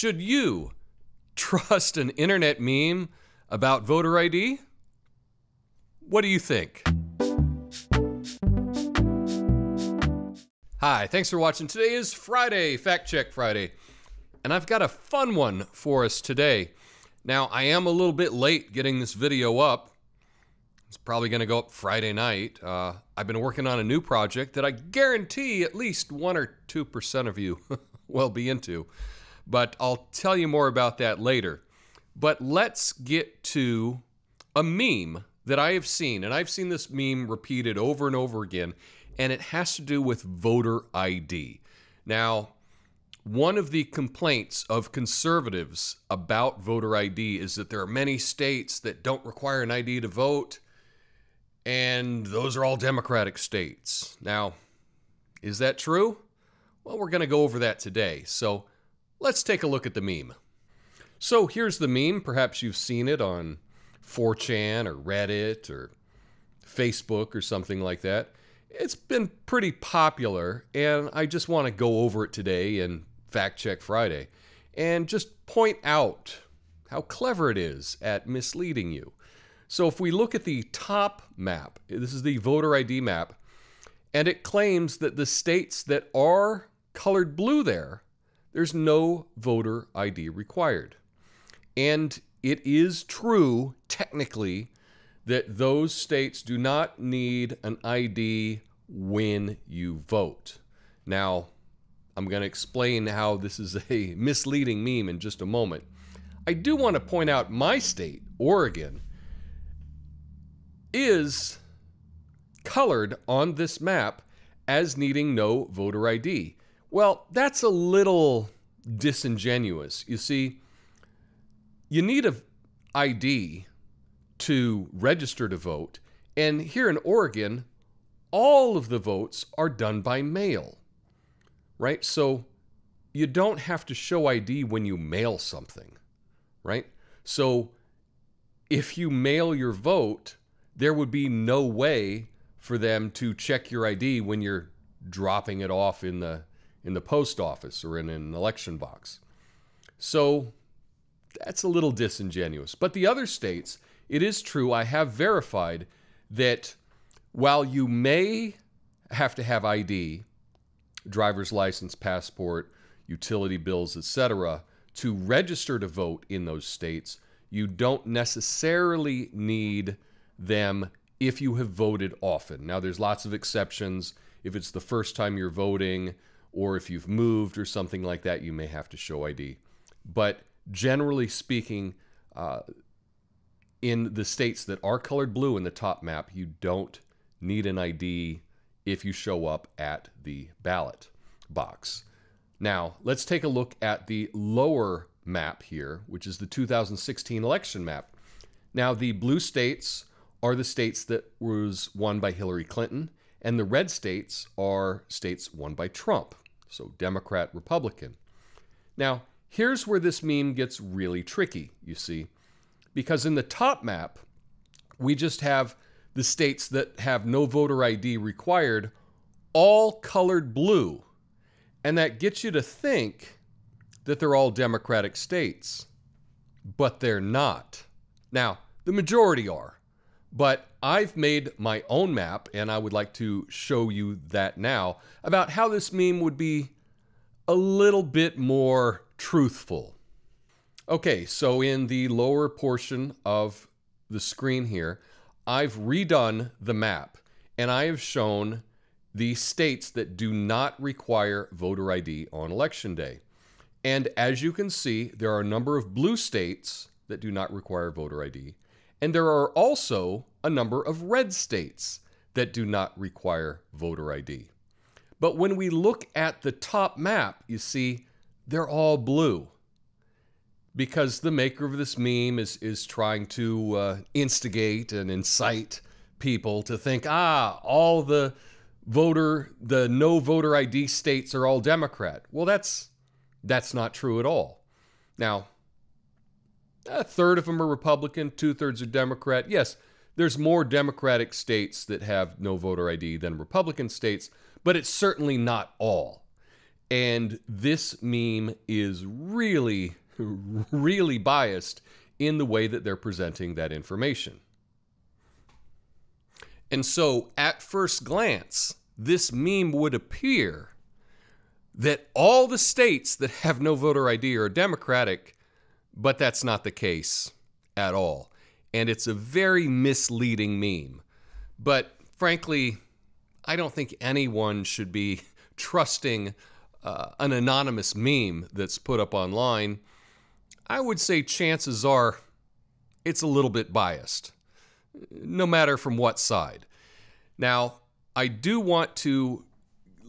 Should you trust an internet meme about voter ID? What do you think? Hi, thanks for watching. Today is Friday, Fact Check Friday, and I've got a fun one for us today. Now, I am a little bit late getting this video up. It's probably going to go up Friday night. I've been working on a new project that I guarantee at least 1 or 2% of you will be into. But I'll tell you more about that later. But let's get to a meme that I have seen, and I've seen this meme repeated over and over again, and it has to do with voter ID. Now, one of the complaints of conservatives about voter ID is that there are many states that don't require an ID to vote, and those are all Democratic states. Now, is that true? Well, we're going to go over that today. So let's take a look at the meme. So here's the meme. Perhaps you've seen it on 4chan or Reddit or Facebook or something like that. It's been pretty popular, and I just want to go over it today in Fact Check Friday and just point out how clever it is at misleading you. So if we look at the top map, this is the voter ID map, and it claims that the states that are colored blue there's no voter ID required. And it is true, technically, that those states do not need an ID when you vote. Now, I'm going to explain how this is a misleading meme in just a moment. I do want to point out my state, Oregon, is colored on this map as needing no voter ID. Well, that's a little disingenuous. You see, you need an ID to register to vote, and here in Oregon, all of the votes are done by mail, right? So you don't have to show ID when you mail something, right? So if you mail your vote, there would be no way for them to check your ID when you're dropping it off in the post office or in an election box. So that's a little disingenuous. But the other states, it is true, I have verified that while you may have to have ID, driver's license, passport, utility bills, etc., to register to vote in those states, you don't necessarily need them if you have voted often. Now, there's lots of exceptions. If it's the first time you're voting, or if you've moved or something like that, you may have to show ID. But generally speaking, in the states that are colored blue in the top map, you don't need an ID if you show up at the ballot box. Now, let's take a look at the lower map here, which is the 2016 election map. Now, the blue states are the states that was won by Hillary Clinton, and the red states are states won by Trump, so Democrat, Republican. Now, here's where this meme gets really tricky, you see, because in the top map, we just have the states that have no voter ID required, all colored blue, and that gets you to think that they're all Democratic states, but they're not. Now, the majority are. But I've made my own map, and I would like to show you that now, about how this meme would be a little bit more truthful. Okay, so in the lower portion of the screen here, I've redone the map, and I have shown the states that do not require voter ID on Election Day. And as you can see, there are a number of blue states that do not require voter ID. And there are also a number of red states that do not require voter ID. But when we look at the top map, you see, they're all blue. Because the maker of this meme is trying to instigate and incite people to think, all the no voter ID states are all Democrat. Well, that's not true at all. Now, a third of them are Republican, 2/3 are Democrat. Yes, there's more Democratic states that have no voter ID than Republican states, but it's certainly not all. And this meme is really, really biased in the way that they're presenting that information. And so at first glance, this meme would appear that all the states that have no voter ID are Democratic, but that's not the case at all. And it's a very misleading meme. But frankly, I don't think anyone should be trusting an anonymous meme that's put up online. I would say chances are it's a little bit biased, no matter from what side. Now, I do want to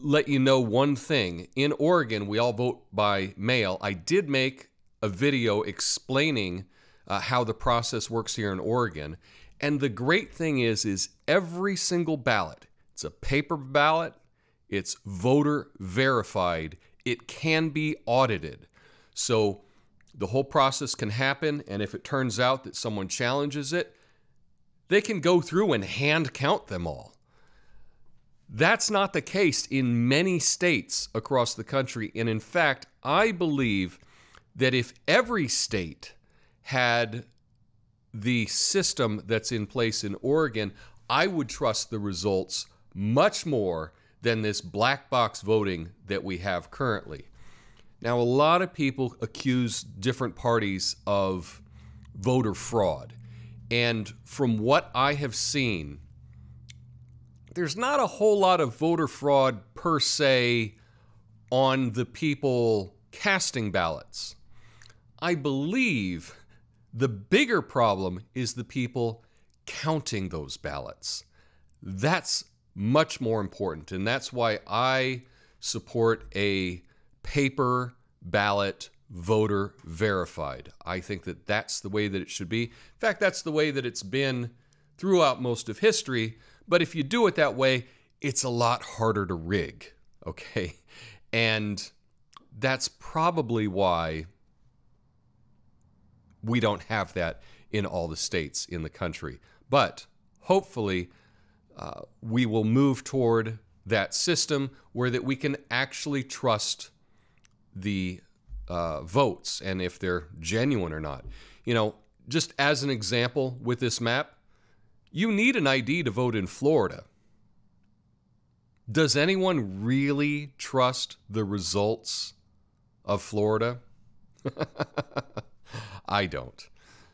let you know one thing. In Oregon, we all vote by mail. I did make a video explaining how the process works here in Oregon. And the great thing is every single ballot, it's a paper ballot, it's voter verified, it can be audited. So the whole process can happen, and if it turns out that someone challenges it, they can go through and hand count them all. That's not the case in many states across the country. And in fact, I believe that if every state had the system that's in place in Oregon, I would trust the results much more than this black box voting that we have currently. Now, a lot of people accuse different parties of voter fraud. And from what I have seen, there's not a whole lot of voter fraud per se on the people casting ballots. I believe the bigger problem is the people counting those ballots. That's much more important, and that's why I support a paper ballot voter verified. I think that that's the way that it should be. In fact, that's the way that it's been throughout most of history. But if you do it that way, it's a lot harder to rig, okay? And that's probably why we don't have that in all the states in the country. But hopefully, we will move toward that system where that we can actually trust the votes and if they're genuine or not. You know, just as an example with this map, you need an ID to vote in Florida. Does anyone really trust the results of Florida? I don't.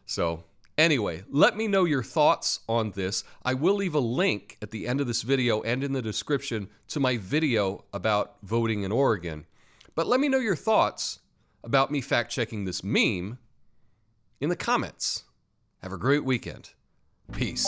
So anyway, let me know your thoughts on this. I will leave a link at the end of this video and in the description to my video about voting in Oregon. But let me know your thoughts about me fact-checking this meme in the comments. Have a great weekend. Peace.